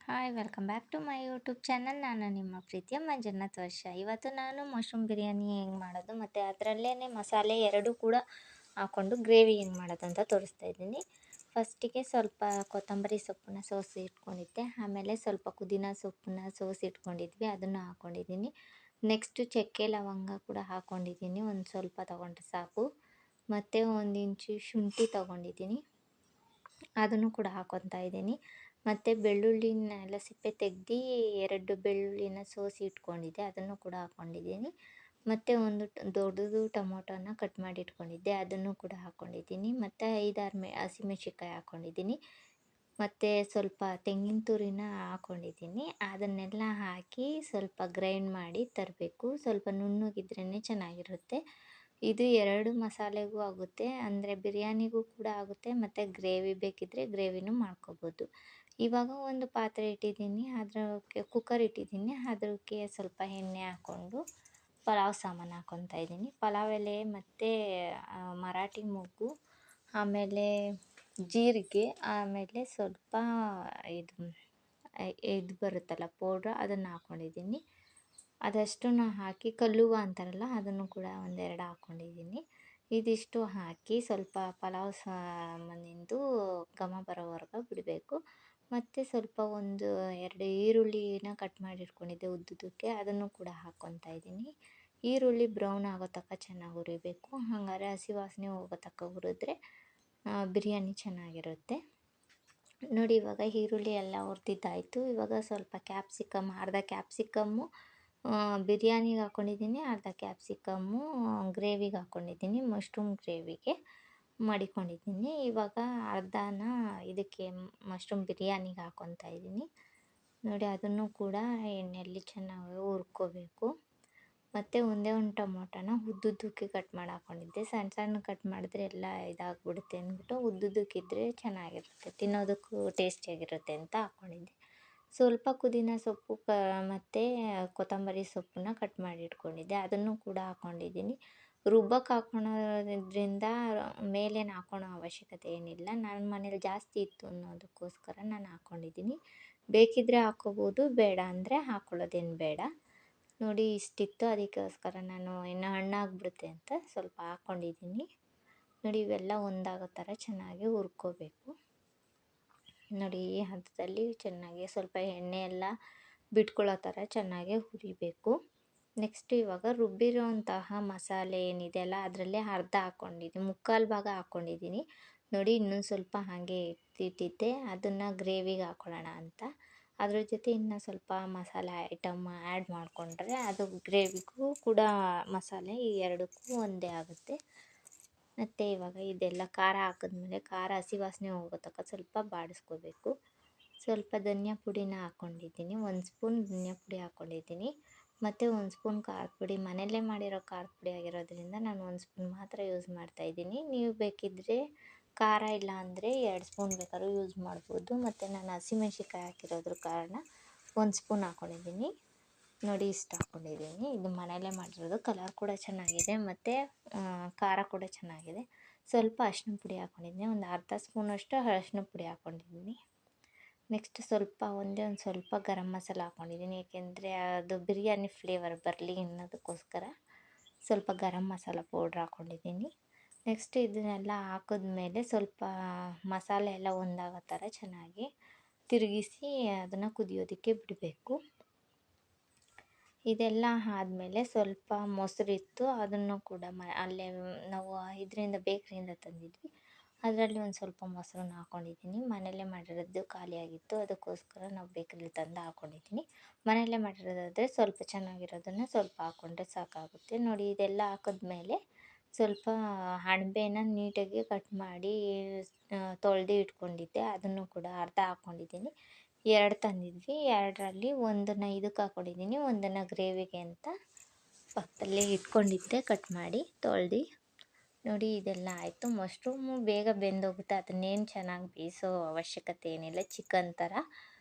Hi welcome back to my YouTube channel. ನಾನು ನಿಮ್ಮ ಪ್ರೀತಿಯ ಮಂಜುನಾಥ್ ವರ್ಷ. ಇವತ್ತು ನಾನು ಮಶ್ರೂಮ್ ಬಿರಿಯಾನಿ ಹೆಂಗೆ ಮಾಡೋದು ಮತ್ತು ಅದರಲ್ಲೇ ಮಸಾಲೆ ಎರಡೂ ಕೂಡ ಹಾಕ್ಕೊಂಡು ಗ್ರೇವಿ ಹೆಂಗೆ ಮಾಡೋದು ಅಂತ ತೋರಿಸ್ತಾ ಇದ್ದೀನಿ. ಫಸ್ಟಿಗೆ ಸ್ವಲ್ಪ ಕೊತ್ತಂಬರಿ ಸೊಪ್ಪನ್ನ ಸೋಸಿ ಇಟ್ಕೊಂಡಿದ್ದೆ, ಆಮೇಲೆ ಸ್ವಲ್ಪ ಪುದೀನ ಸೊಪ್ಪನ್ನ ಸೋಸಿ ಇಟ್ಕೊಂಡಿದ್ವಿ, ಅದನ್ನು ಹಾಕ್ಕೊಂಡಿದ್ದೀನಿ. ನೆಕ್ಸ್ಟು ಚಕ್ಕೆ ಲವಂಗ ಕೂಡ ಹಾಕ್ಕೊಂಡಿದ್ದೀನಿ, ಒಂದು ಸ್ವಲ್ಪ ತೊಗೊಂಡ್ರೆ ಸಾಕು. ಮತ್ತು ಒಂದು ಇಂಚು ಶುಂಠಿ ತೊಗೊಂಡಿದ್ದೀನಿ, ಅದನ್ನು ಕೂಡ ಹಾಕ್ಕೊತಾ ಇದ್ದೀನಿ. ಮತ್ತು ಬೆಳ್ಳುಳ್ಳಿನೆಲ್ಲ ಸಿಪ್ಪೆ ತೆಗ್ದು 2 ಬೆಳ್ಳುಳ್ಳಿನ ಸೋಸಿ ಇಟ್ಕೊಂಡಿದ್ದೆ, ಅದನ್ನು ಕೂಡ ಹಾಕ್ಕೊಂಡಿದ್ದೀನಿ. ಮತ್ತು ಒಂದು ದೊಡ್ಡದು ಟೊಮೊಟೊನ ಕಟ್ ಮಾಡಿ ಇಟ್ಕೊಂಡಿದ್ದೆ, ಅದನ್ನು ಕೂಡ ಹಾಕ್ಕೊಂಡಿದ್ದೀನಿ. ಮತ್ತು 5-6 ಹಸಿಮೆಣ್ಸಿನ್ಕಾಯಿ ಹಾಕ್ಕೊಂಡಿದ್ದೀನಿ. ಮತ್ತು ಸ್ವಲ್ಪ ತೆಂಗಿನ ತುರಿನ ಹಾಕ್ಕೊಂಡಿದ್ದೀನಿ. ಅದನ್ನೆಲ್ಲ ಹಾಕಿ ಸ್ವಲ್ಪ ಗ್ರೈಂಡ್ ಮಾಡಿ ತರಬೇಕು. ಸ್ವಲ್ಪ ನುಣ್ಣಗಿದ್ರೇ ಚೆನ್ನಾಗಿರುತ್ತೆ. ಇದು 2 ಮಸಾಲೆಗೂ ಆಗುತ್ತೆ, ಅಂದರೆ ಬಿರಿಯಾನಿಗೂ ಕೂಡ ಆಗುತ್ತೆ ಮತ್ತು ಗ್ರೇವಿ ಬೇಕಿದ್ದರೆ ಗ್ರೇವಿನೂ ಮಾಡ್ಕೋಬೋದು. ಇವಾಗ ಒಂದು ಪಾತ್ರೆ ಇಟ್ಟಿದ್ದೀನಿ, ಅದಕ್ಕೆ ಕುಕ್ಕರ್ ಇಟ್ಟಿದ್ದೀನಿ, ಅದಕ್ಕೆ ಸ್ವಲ್ಪ ಎಣ್ಣೆ ಹಾಕ್ಕೊಂಡು ಪಲಾವ್ ಸಾಮಾನು ಹಾಕ್ಕೊತಾ ಇದ್ದೀನಿ. ಪಲಾವ್ ಎಲೆ ಮತ್ತು ಮರಾಠಿ ಮೊಗ್ಗು, ಆಮೇಲೆ ಜೀರಿಗೆ, ಆಮೇಲೆ ಸ್ವಲ್ಪ ಇದು ಇದು ಬರುತ್ತಲ್ಲ ಪೌಡ್ರ್, ಅದನ್ನು ಹಾಕ್ಕೊಂಡಿದ್ದೀನಿ. ಅದಷ್ಟನ್ನು ಹಾಕಿ ಕಲ್ಲುವ ಅಂತಾರಲ್ಲ, ಅದನ್ನು ಕೂಡ ಒಂದೆರಡು ಹಾಕ್ಕೊಂಡಿದ್ದೀನಿ. ಇದಿಷ್ಟು ಹಾಕಿ ಸ್ವಲ್ಪ ಪಲಾವ್ ಸಾಮಾನಿಂದು ಘಮ ಬರೋವರೆಗೆ ಬಿಡಬೇಕು. ಮತ್ತು ಸ್ವಲ್ಪ 1-2 ಈರುಳ್ಳಿನ ಕಟ್ ಮಾಡಿ ಇಟ್ಕೊಂಡಿದ್ದೆ ಉದ್ದುದಕ್ಕೆ, ಅದನ್ನು ಕೂಡ ಹಾಕ್ಕೊತಾ ಇದ್ದೀನಿ. ಈರುಳ್ಳಿ ಬ್ರೌನ್ ಆಗೋ ತನಕ ಚೆನ್ನಾಗಿ ಹುರಿಬೇಕು, ಹಾಗಾದ್ರೆ ಹಸಿ ವಾಸನೆ ಹೋಗೋ ತನಕ ಹುರಿದ್ರೆ ಬಿರಿಯಾನಿ ಚೆನ್ನಾಗಿರುತ್ತೆ. ನೋಡಿ, ಇವಾಗ ಈರುಳ್ಳಿ ಎಲ್ಲ ಹುರಿದಿದ್ದಾಯಿತು. ಇವಾಗ ಸ್ವಲ್ಪ ಅರ್ಧ ಕ್ಯಾಪ್ಸಿಕಮ್ಮು ಬಿರಿಯಾನಿಗೆ ಹಾಕ್ಕೊಂಡಿದ್ದೀನಿ, ಅರ್ಧ ಕ್ಯಾಪ್ಸಿಕಮ್ಮು ಗ್ರೇವಿಗೆ ಹಾಕ್ಕೊಂಡಿದ್ದೀನಿ, ಮಶ್ರೂಮ್ ಗ್ರೇವಿಗೆ ಮಡಿಕೊಂಡಿದ್ದೀನಿ. ಇವಾಗ ಅರ್ಧನ ಇದಕ್ಕೆ ಮಶ್ರೂಮ್ ಬಿರಿಯಾನಿಗೆ ಹಾಕ್ಕೊತಾ ಇದ್ದೀನಿ. ನೋಡಿ, ಅದನ್ನು ಕೂಡ ಎಣ್ಣೆಯಲ್ಲಿ ಚೆನ್ನಾಗಿ ಹುರ್ಕೋಬೇಕು. ಮತ್ತು ಒಂದೇ ಒಂದು ಟೊಮೊಟೊನ ಉದ್ದುದ್ದಕ್ಕೆ ಕಟ್ ಮಾಡಿ ಹಾಕ್ಕೊಂಡಿದ್ದೆ. ಸಣ್ಣ ಸಣ್ಣ ಕಟ್ ಮಾಡಿದ್ರೆ ಎಲ್ಲ ಇದಾಗ್ಬಿಡುತ್ತೆ ಅಂದ್ಬಿಟ್ಟು ಉದ್ದುದ್ದಕ್ಕಿದ್ರೆ ಚೆನ್ನಾಗಿರುತ್ತೆ, ತಿನ್ನೋದಕ್ಕೂ ಟೇಸ್ಟಿಯಾಗಿರುತ್ತೆ ಅಂತ ಹಾಕ್ಕೊಂಡಿದ್ದೆ. ಸ್ವಲ್ಪ ಪುದೀನ ಸೊಪ್ಪು ಮತ್ತು ಕೊತ್ತಂಬರಿ ಸೊಪ್ಪನ್ನ ಕಟ್ ಮಾಡಿ ಇಟ್ಕೊಂಡಿದ್ದೆ, ಅದನ್ನು ಕೂಡ ಹಾಕ್ಕೊಂಡಿದ್ದೀನಿ. ರುಬ್ಬಕ್ಕೆ ಹಾಕ್ಕೊಳೋದ್ರಿಂದ ಮೇಲೇನು ಹಾಕ್ಕೊಳೋ ಅವಶ್ಯಕತೆ ಏನಿಲ್ಲ. ನನ್ನ ಮನೇಲಿ ಜಾಸ್ತಿ ಇತ್ತು ಅನ್ನೋದಕ್ಕೋಸ್ಕರ ನಾನು ಹಾಕ್ಕೊಂಡಿದ್ದೀನಿ. ಬೇಕಿದ್ದರೆ ಹಾಕ್ಕೋಬೋದು, ಬೇಡ ಅಂದರೆ ಹಾಕ್ಕೊಳ್ಳೋದೇನು ಬೇಡ. ನೋಡಿ, ಇಷ್ಟಿತ್ತು, ಅದಕ್ಕೋಸ್ಕರ ನಾನು ಇನ್ನು ಹಣ್ಣಾಗ್ಬಿಡುತ್ತೆ ಅಂತ ಸ್ವಲ್ಪ ಹಾಕ್ಕೊಂಡಿದ್ದೀನಿ. ನೋಡಿ, ಇವೆಲ್ಲ ಒಂದಾಗೋ ಥರ ಚೆನ್ನಾಗಿ ಹುರ್ಕೋಬೇಕು. ನೋಡಿ, ಈ ಹಂತದಲ್ಲಿ ಚೆನ್ನಾಗಿ ಸ್ವಲ್ಪ ಎಣ್ಣೆ ಎಲ್ಲ ಬಿಟ್ಕೊಳ್ಳೋ ಥರ ಚೆನ್ನಾಗಿ ಹುರಿಬೇಕು. ನೆಕ್ಸ್ಟ್ ಇವಾಗ ರುಬ್ಬಿರೋಂತಹ ಮಸಾಲೆ ಏನಿದೆ ಅಲ್ಲ, ಅದರಲ್ಲೇ ಅರ್ಧ ಹಾಕ್ಕೊಂಡಿದ್ದೀನಿ, ಮುಕ್ಕಾಲು ಭಾಗ ಹಾಕ್ಕೊಂಡಿದ್ದೀನಿ. ನೋಡಿ, ಇನ್ನೊಂದು ಸ್ವಲ್ಪ ಹಾಗೆ ಇಟ್ಟಿದ್ದೆ, ಅದನ್ನು ಗ್ರೇವಿಗೆ ಹಾಕ್ಕೊಳ್ಳೋಣ ಅಂತ. ಅದ್ರ ಜೊತೆ ಇನ್ನು ಸ್ವಲ್ಪ ಮಸಾಲೆ ಐಟಮ್ ಆ್ಯಡ್ ಮಾಡಿಕೊಂಡ್ರೆ ಅದು ಗ್ರೇವಿಗೂ ಕೂಡ ಮಸಾಲೆ ಈ ಎರಡಕ್ಕೂ ಒಂದೇ ಆಗುತ್ತೆ. ಮತ್ತು ಇವಾಗ ಇದೆಲ್ಲ ಖಾರ ಹಾಕಿದ್ಮೇಲೆ ಖಾರ ಹಸಿ ವಾಸನೆ ಹೋಗೋ ತನಕ ಸ್ವಲ್ಪ ಬಾಡಿಸ್ಕೋಬೇಕು. ಸ್ವಲ್ಪ ಧನಿಯಾ ಪುಡಿನ ಹಾಕ್ಕೊಂಡಿದ್ದೀನಿ, 1 ಸ್ಪೂನ್ ಧನಿಯಾ ಪುಡಿ ಹಾಕ್ಕೊಂಡಿದ್ದೀನಿ. ಮತ್ತು 1 ಸ್ಪೂನ್ ಖಾರದ ಪುಡಿ, ಮನೆಯಲ್ಲೇ ಮಾಡಿರೋ ಖಾರದ ಪುಡಿ ಆಗಿರೋದ್ರಿಂದ ನಾನು 1 ಸ್ಪೂನ್ ಮಾತ್ರ ಯೂಸ್ ಮಾಡ್ತಾಯಿದ್ದೀನಿ. ನೀವು ಬೇಕಿದ್ದರೆ ಖಾರ ಇಲ್ಲ ಅಂದರೆ 2 ಸ್ಪೂನ್ ಬೇಕಾದ್ರೂ ಯೂಸ್ ಮಾಡ್ಬೋದು. ಮತ್ತು ನಾನು ಹಸಿಮೆಣ್ಸಿನ್ಕಾಯಿ ಹಾಕಿರೋದ್ರ ಕಾರಣ 1 ಸ್ಪೂನ್ ಹಾಕ್ಕೊಂಡಿದ್ದೀನಿ. ನೋಡಿ, ಇಷ್ಟು ಹಾಕ್ಕೊಂಡಿದ್ದೀನಿ. ಇದು ಮನೆಯಲ್ಲೇ ಮಾಡಿರೋದು, ಕಲರ್ ಕೂಡ ಚೆನ್ನಾಗಿದೆ ಮತ್ತು ಖಾರ ಕೂಡ ಚೆನ್ನಾಗಿದೆ. ಸ್ವಲ್ಪ ಅರಿಶಿನ ಪುಡಿ ಹಾಕ್ಕೊಂಡಿದ್ದೀನಿ, ಒಂದು ಅರ್ಧ ಸ್ಪೂನಷ್ಟು ಅರಿಶಿನ ಪುಡಿ ಹಾಕ್ಕೊಂಡಿದ್ದೀನಿ. ನೆಕ್ಸ್ಟ್ ಒಂದೇ ಒಂದು ಸ್ವಲ್ಪ ಗರಂ ಮಸಾಲ ಹಾಕ್ಕೊಂಡಿದ್ದೀನಿ, ಏಕೆಂದರೆ ಅದು ಬಿರಿಯಾನಿ ಫ್ಲೇವರ್ ಬರಲಿ ಅನ್ನೋದಕ್ಕೋಸ್ಕರ ಸ್ವಲ್ಪ ಗರಂ ಮಸಾಲ ಪೌಡ್ರ್ ಹಾಕ್ಕೊಂಡಿದ್ದೀನಿ. ನೆಕ್ಸ್ಟ್ ಇದನ್ನೆಲ್ಲ ಹಾಕಿದ್ಮೇಲೆ ಸ್ವಲ್ಪ ಮಸಾಲೆ ಎಲ್ಲ ಒಂದಾಗೋ ಥರ ಚೆನ್ನಾಗಿ ತಿರುಗಿಸಿ ಅದನ್ನು ಕುದಿಯೋದಕ್ಕೆ ಬಿಡಬೇಕು. ಇದೆಲ್ಲ ಆದಮೇಲೆ ಸ್ವಲ್ಪ ಮೊಸರಿತ್ತು, ಅದನ್ನು ಕೂಡ ಅಲ್ಲೇ ನಾವು ಇದರಿಂದ ಬೇಕ್ರಿಯಿಂದ ತಂದಿದ್ವಿ, ಅದರಲ್ಲಿ ಒಂದು ಸ್ವಲ್ಪ ಮೊಸರನ್ನ ಹಾಕ್ಕೊಂಡಿದ್ದೀನಿ. ಮನೆಯಲ್ಲೇ ಮಾಡಿರೋದು ಖಾಲಿಯಾಗಿತ್ತು, ಅದಕ್ಕೋಸ್ಕರ ನಾವು ಬೇಕ್ರಿಲಿ ತಂದು ಹಾಕ್ಕೊಂಡಿದ್ದೀನಿ. ಮನೆಯಲ್ಲೇ ಮಾಡಿರೋದಾದರೆ ಸ್ವಲ್ಪ ಚೆನ್ನಾಗಿರೋದನ್ನು ಸ್ವಲ್ಪ ಹಾಕ್ಕೊಂಡ್ರೆ ಸಾಕಾಗುತ್ತೆ. ನೋಡಿ, ಇದೆಲ್ಲ ಹಾಕಿದ್ಮೇಲೆ ಸ್ವಲ್ಪ ಅಣಬೆನ ನೀಟಾಗಿ ಕಟ್ ಮಾಡಿ ತೊಳೆದು ಇಟ್ಕೊಂಡಿದ್ದೆ, ಅದನ್ನು ಕೂಡ ಅರ್ಧ ಹಾಕ್ಕೊಂಡಿದ್ದೀನಿ. 2 ತಂದಿದ್ವಿ, 2ರಲ್ಲಿ ಒಂದನ್ನು ಇದಕ್ಕೆ ಹಾಕ್ಕೊಂಡಿದ್ದೀನಿ, ಒಂದನ್ನು ಗ್ರೇವಿಗೆ ಅಂತ ಪಕ್ಕದಲ್ಲೇ ಇಟ್ಕೊಂಡಿದ್ದೆ ಕಟ್ ಮಾಡಿ ತೊಳೆದು. ನೋಡಿ, ಇದೆಲ್ಲ ಆಯಿತು. ಮಶ್ರೂಮು ಬೇಗ ಬೆಂದೋಗುತ್ತೆ, ಅದನ್ನೇನು ಚೆನ್ನಾಗಿ ಬೇಯಿಸೋ ಅವಶ್ಯಕತೆ ಏನಿಲ್ಲ, ಚಿಕನ್ ಥರ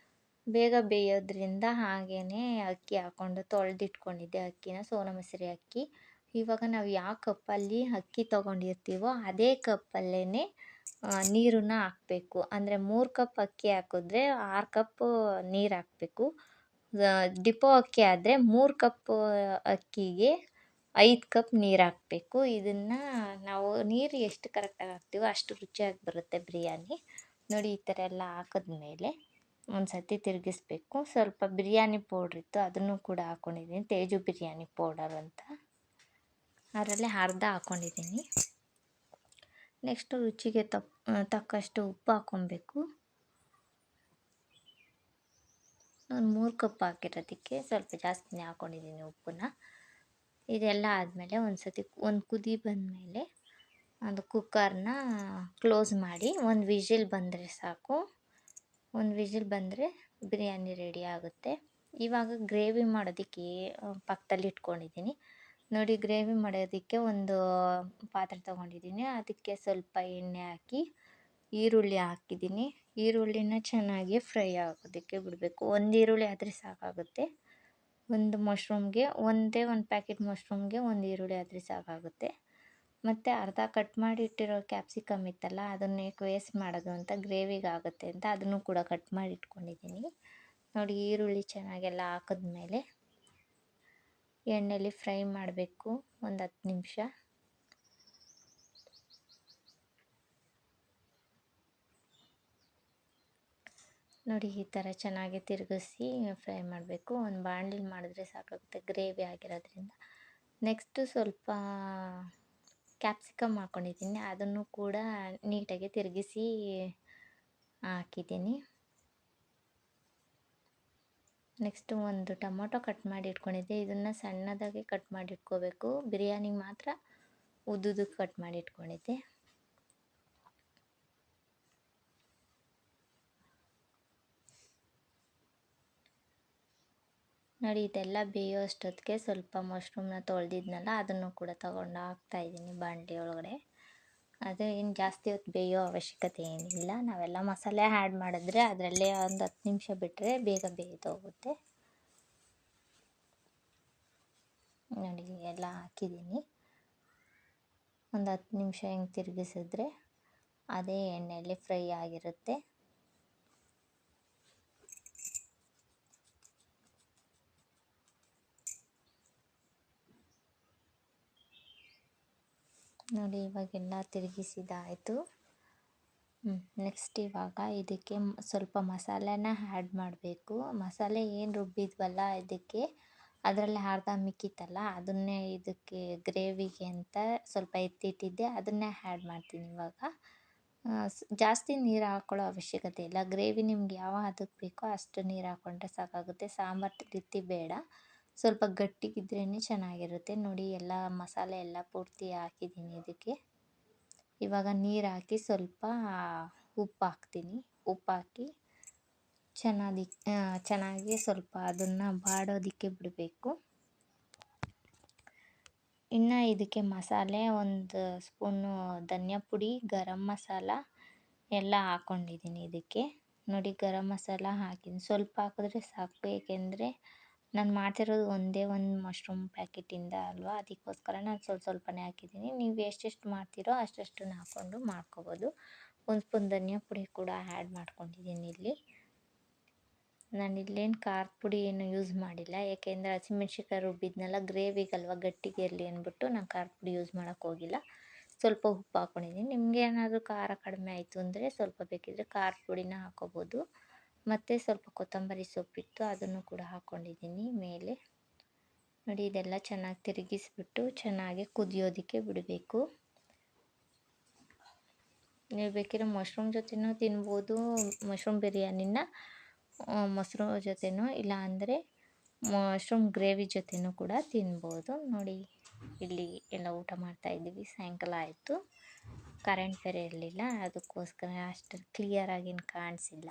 ಬೇಗ ಬೇಯೋದ್ರಿಂದ. ಹಾಗೇ ಅಕ್ಕಿ ಹಾಕ್ಕೊಂಡು ತೊಳೆದಿಟ್ಕೊಂಡಿದ್ದೆ, ಅಕ್ಕಿನ ಸೋನಾ ಮಸೂರಿ ಅಕ್ಕಿ. ಇವಾಗ ನಾವು ಯಾವ ಕಪ್ಪಲ್ಲಿ ಅಕ್ಕಿ ತೊಗೊಂಡಿರ್ತೀವೋ ಅದೇ ಕಪ್ಪಲ್ಲೇ ನೀರನ್ನ ಹಾಕಬೇಕು. ಅಂದರೆ 3 ಕಪ್ ಅಕ್ಕಿ ಹಾಕಿದ್ರೆ 6 ಕಪ್ಪು ನೀರು ಹಾಕಬೇಕು. ಡಿಪೋ ಅಕ್ಕಿ ಆದರೆ 3 ಕಪ್ ಅಕ್ಕಿಗೆ 5 ಕಪ್ ನೀರು ಹಾಕಬೇಕು. ಇದನ್ನು ನಾವು ನೀರು ಎಷ್ಟು ಕರೆಕ್ಟಾಗಿ ಹಾಕ್ತೀವೋ ಅಷ್ಟು ರುಚಿಯಾಗಿ ಬರುತ್ತೆ ಬಿರಿಯಾನಿ. ನೋಡಿ ಈ ಥರ ಎಲ್ಲ ಹಾಕಿದ್ಮೇಲೆ ಒಂದು ಸರ್ತಿ ತಿರುಗಿಸ್ಬೇಕು. ಸ್ವಲ್ಪ ಬಿರಿಯಾನಿ ಪೌಡ್ರಿತ್ತು ಅದನ್ನು ಕೂಡ ಹಾಕ್ಕೊಂಡಿದ್ದೀನಿ, ತೇಜು ಬಿರಿಯಾನಿ ಪೌಡರ್ ಅಂತ, ಅದರಲ್ಲಿ ಅರ್ಧ ಹಾಕ್ಕೊಂಡಿದ್ದೀನಿ. ನೆಕ್ಸ್ಟು ರುಚಿಗೆ ತಕ್ಕಷ್ಟು ಉಪ್ಪು ಹಾಕ್ಕೊಬೇಕು. ನಾನು 3 ಕಪ್ ಹಾಕಿರೋದಕ್ಕೆ ಸ್ವಲ್ಪ ಜಾಸ್ತಿನೇ ಹಾಕ್ಕೊಂಡಿದ್ದೀನಿ ಉಪ್ಪನ್ನ. ಇದೆಲ್ಲ ಆದಮೇಲೆ ಒಂದು ಕುದಿ ಬಂದಮೇಲೆ ಅದು ಕುಕ್ಕರ್ನ ಕ್ಲೋಸ್ ಮಾಡಿ ಒಂದು ವಿಷಿಲ್ ಬಂದರೆ ಸಾಕು. ಒಂದು ವಿಷಿಲ್ ಬಂದರೆ ಬಿರಿಯಾನಿ ರೆಡಿ ಆಗುತ್ತೆ. ಇವಾಗ ಗ್ರೇವಿ ಮಾಡೋದಕ್ಕೆ ಪಕ್ಕದಲ್ಲಿ ಇಟ್ಕೊಂಡಿದ್ದೀನಿ. ನೋಡಿ, ಗ್ರೇವಿ ಮಾಡೋದಕ್ಕೆ ಒಂದು ಪಾತ್ರೆ ತೊಗೊಂಡಿದ್ದೀನಿ. ಅದಕ್ಕೆ ಸ್ವಲ್ಪ ಎಣ್ಣೆ ಹಾಕಿ ಈರುಳ್ಳಿ ಹಾಕಿದ್ದೀನಿ. ಈರುಳ್ಳಿನ ಚೆನ್ನಾಗಿ ಫ್ರೈ ಆಗೋದಕ್ಕೆ ಬಿಡಬೇಕು. ಒಂದು ಈರುಳ್ಳಿ ಆದರೆ ಸಾಕಾಗುತ್ತೆ. ಒಂದು ಒಂದು ಪ್ಯಾಕೆಟ್ ಮಶ್ರೂಮ್ಗೆ ಒಂದು ಈರುಳ್ಳಿ ಆದರೆ ಸಾಕಾಗುತ್ತೆ. ಮತ್ತು ಅರ್ಧ ಕಟ್ ಮಾಡಿ ಇಟ್ಟಿರೋ ಕ್ಯಾಪ್ಸಿಕಮ್ ಇತ್ತಲ್ಲ, ಅದನ್ನೇ ವೇಸ್ಟ್ ಮಾಡೋದು ಅಂತ, ಗ್ರೇವಿಗೆ ಆಗುತ್ತೆ ಅಂತ ಅದನ್ನು ಕೂಡ ಕಟ್ ಮಾಡಿ ಇಟ್ಕೊಂಡಿದ್ದೀನಿ. ನೋಡಿ, ಈರುಳ್ಳಿ ಚೆನ್ನಾಗೆಲ್ಲ ಹಾಕಿದ್ಮೇಲೆ ಎಣ್ಣೆಯಲ್ಲಿ ಫ್ರೈ ಮಾಡಬೇಕು ಒಂದು 10 ನಿಮಿಷ. ನೋಡಿ, ಈ ಥರ ಚೆನ್ನಾಗಿ ತಿರುಗಿಸಿ ಫ್ರೈ ಮಾಡಬೇಕು. ಒಂದು ಬಾಣಲಿಲಿ ಮಾಡಿದ್ರೆ ಸಾಕಾಗುತ್ತೆ, ಗ್ರೇವಿ ಆಗಿರೋದ್ರಿಂದ. ನೆಕ್ಸ್ಟು ಸ್ವಲ್ಪ ಕ್ಯಾಪ್ಸಿಕಮ್ ಹಾಕ್ಕೊಂಡಿದ್ದೀನಿ, ಅದನ್ನು ಕೂಡ ನೀಟಾಗಿ ತಿರುಗಿಸಿ ಹಾಕಿದ್ದೀನಿ. ನೆಕ್ಸ್ಟು ಒಂದು ಟೊಮೊಟೊ ಕಟ್ ಮಾಡಿ ಇಟ್ಕೊಂಡಿದ್ದೆ, ಇದನ್ನು ಸಣ್ಣದಾಗಿ ಕಟ್ ಮಾಡಿ ಇಟ್ಕೋಬೇಕು. ಬಿರಿಯಾನಿಗೆ ಮಾತ್ರ ಉದ್ದುದಕ್ಕೆ ಕಟ್ ಮಾಡಿ ಇಟ್ಕೊಂಡಿದ್ದೆ. ನೋಡಿ, ಇದೆಲ್ಲ ಬೇಯೋ ಅಷ್ಟೊತ್ತಿಗೆ ಸ್ವಲ್ಪ ಮಶ್ರೂಮ್ನ ತೊಳೆದಿದ್ನಲ್ಲ ಅದನ್ನು ಕೂಡ ತೊಗೊಂಡು ಹಾಕ್ತಾಯಿದ್ದೀನಿ ಬಾಣಲಿ ಒಳಗಡೆ. ಅದು ಏನು ಜಾಸ್ತಿ ಹೊತ್ತು ಬೇಯೋ ಅವಶ್ಯಕತೆ ಏನಿಲ್ಲ. ನಾವೆಲ್ಲ ಮಸಾಲೆ ಆ್ಯಡ್ ಮಾಡಿದ್ರೆ ಅದರಲ್ಲೇ ಒಂದು 10 ನಿಮಿಷ ಬಿಟ್ಟರೆ ಬೇಗ ಬೇಯ್ದೋಗುತ್ತೆ. ನೋಡಿ, ಎಲ್ಲ ಹಾಕಿದ್ದೀನಿ. ಒಂದು 10 ನಿಮಿಷ ಹಿಂಗೆ ತಿರುಗಿಸಿದ್ರೆ ಅದೇ ಎಣ್ಣೆಯಲ್ಲಿ ಫ್ರೈ ಆಗಿರುತ್ತೆ. ನೋಡಿ, ಇವಾಗೆಲ್ಲ ತಿರುಗಿಸಿದಾಯಿತು. ನೆಕ್ಸ್ಟ್ ಇವಾಗ ಇದಕ್ಕೆ ಸ್ವಲ್ಪ ಮಸಾಲೆನ ಆ್ಯಡ್ ಮಾಡಬೇಕು. ಮಸಾಲೆ ಏನು ರುಬ್ಬಿದ್ವಲ್ಲ ಇದಕ್ಕೆ, ಅದರಲ್ಲಿ ಅರ್ಧ ಮಿಕ್ಕಿತ್ತಲ್ಲ, ಅದನ್ನೇ ಇದಕ್ಕೆ ಗ್ರೇವಿಗೆ ಅಂತ ಸ್ವಲ್ಪ ಎತ್ತಿಟ್ಟಿದ್ದೆ, ಅದನ್ನೇ ಆ್ಯಡ್ ಮಾಡ್ತೀನಿ ಇವಾಗ. ಜಾಸ್ತಿ ನೀರು ಹಾಕ್ಕೊಳ್ಳೋ ಅವಶ್ಯಕತೆ ಇಲ್ಲ. ಗ್ರೇವಿ ನಿಮ್ಗೆ ಯಾವ ಹದಕ್ಕೆ ಬೇಕೋ ಅಷ್ಟು ನೀರು ಹಾಕ್ಕೊಂಡ್ರೆ ಸಾಕಾಗುತ್ತೆ. ಸಾಂಬಾರು ರೀತಿ ಬೇಡ, ಸ್ವಲ್ಪ ಗಟ್ಟಿಗಿದ್ರೇ ಚೆನ್ನಾಗಿರುತ್ತೆ. ನೋಡಿ, ಎಲ್ಲ ಮಸಾಲೆ ಎಲ್ಲ ಪೂರ್ತಿ ಹಾಕಿದ್ದೀನಿ ಇದಕ್ಕೆ. ಇವಾಗ ನೀರು ಹಾಕಿ ಸ್ವಲ್ಪ ಉಪ್ಪು ಹಾಕ್ತೀನಿ. ಉಪ್ಪು ಹಾಕಿ ಚೆನ್ನಾಗಿ ಸ್ವಲ್ಪ ಅದನ್ನು ಬಾಡೋದಕ್ಕೆ ಬಿಡಬೇಕು. ಇನ್ನು ಇದಕ್ಕೆ ಮಸಾಲೆ ಒಂದು ಸ್ಪೂನು ಧನಿಯಾ ಪುಡಿ, ಗರಂ ಮಸಾಲ ಎಲ್ಲ ಹಾಕ್ಕೊಂಡಿದ್ದೀನಿ ಇದಕ್ಕೆ. ನೋಡಿ, ಗರಂ ಮಸಾಲ ಹಾಕಿದ್ದೀನಿ, ಸ್ವಲ್ಪ ಹಾಕಿದ್ರೆ ಸಾಕು. ಏಕೆಂದರೆ ನಾನು ಮಾಡ್ತಿರೋದು ಒಂದೇ ಒಂದು ಮಶ್ರೂಮ್ ಪ್ಯಾಕೆಟಿಂದ ಅಲ್ವಾ, ಅದಕ್ಕೋಸ್ಕರ ನಾನು ಸ್ವಲ್ಪನೇ ಹಾಕಿದ್ದೀನಿ. ನೀವು ಎಷ್ಟೆಷ್ಟು ಮಾಡ್ತೀರೋ ಅಷ್ಟನ್ನು ಹಾಕ್ಕೊಂಡು ಮಾಡ್ಕೋಬೋದು. ಒಂದು ಸ್ಪೂನ್ ಧನಿಯಾ ಪುಡಿ ಕೂಡ ಆ್ಯಡ್ ಮಾಡ್ಕೊಂಡಿದ್ದೀನಿ ಇಲ್ಲಿ. ನಾನು ಇಲ್ಲೇನು ಖಾರದ ಪುಡಿ ಏನು ಯೂಸ್ ಮಾಡಿಲ್ಲ, ಏಕೆಂದರೆ ಹಸಿಮೆಣ್ಸಿಕಾಯಿ ರುಬ್ಬಿದ್ನೆಲ್ಲ ಗ್ರೇವಿಗಲ್ವ ಗಟ್ಟಿಗೆ ಇರಲಿ ಅಂದ್ಬಿಟ್ಟು ನಾನು ಖಾರದ ಪುಡಿ ಯೂಸ್ ಮಾಡೋಕ್ಕೆ ಹೋಗಿಲ್ಲ. ಸ್ವಲ್ಪ ಉಪ್ಪು ಹಾಕ್ಕೊಂಡಿದ್ದೀನಿ. ನಿಮಗೆ ಏನಾದರೂ ಖಾರ ಕಡಿಮೆ ಆಯಿತು ಅಂದರೆ ಸ್ವಲ್ಪ ಬೇಕಿದ್ದರೆ ಖಾರದ ಪುಡಿನ ಹಾಕ್ಕೋಬೋದು. ಮತ್ತು ಸ್ವಲ್ಪ ಕೊತ್ತಂಬರಿ ಸೊಪ್ಪಿತ್ತು, ಅದನ್ನು ಕೂಡ ಹಾಕ್ಕೊಂಡಿದ್ದೀನಿ ಮೇಲೆ. ನೋಡಿ, ಇದೆಲ್ಲ ಚೆನ್ನಾಗಿ ತಿರುಗಿಸ್ಬಿಟ್ಟು ಚೆನ್ನಾಗಿ ಕುದಿಯೋದಕ್ಕೆ ಬಿಡಬೇಕು. ನೀವು ಬೇಕಿರೋ ಮಶ್ರೂಮ್ ಜೊತೆನೂ ತಿನ್ಬೋದು, ಮಶ್ರೂಮ್ ಬಿರಿಯಾನಿನ ಮೊಸರು ಜೊತೆನೂ, ಇಲ್ಲ ಅಂದರೆ ಮಶ್ರೂಮ್ ಗ್ರೇವಿ ಜೊತೆನೂ ಕೂಡ ತಿನ್ಬೋದು. ನೋಡಿ, ಇಲ್ಲಿ ಎಲ್ಲ ಊಟ ಮಾಡ್ತಾಯಿದ್ದೀವಿ. ಸಾಯಂಕಾಲ ಆಯಿತು, ಕರೆಂಟ್ ಬೇರೆ ಇರಲಿಲ್ಲ, ಅದಕ್ಕೋಸ್ಕರ ಅಷ್ಟು ಕ್ಲಿಯರಾಗೇನು ಕಾಣಿಸಿಲ್ಲ.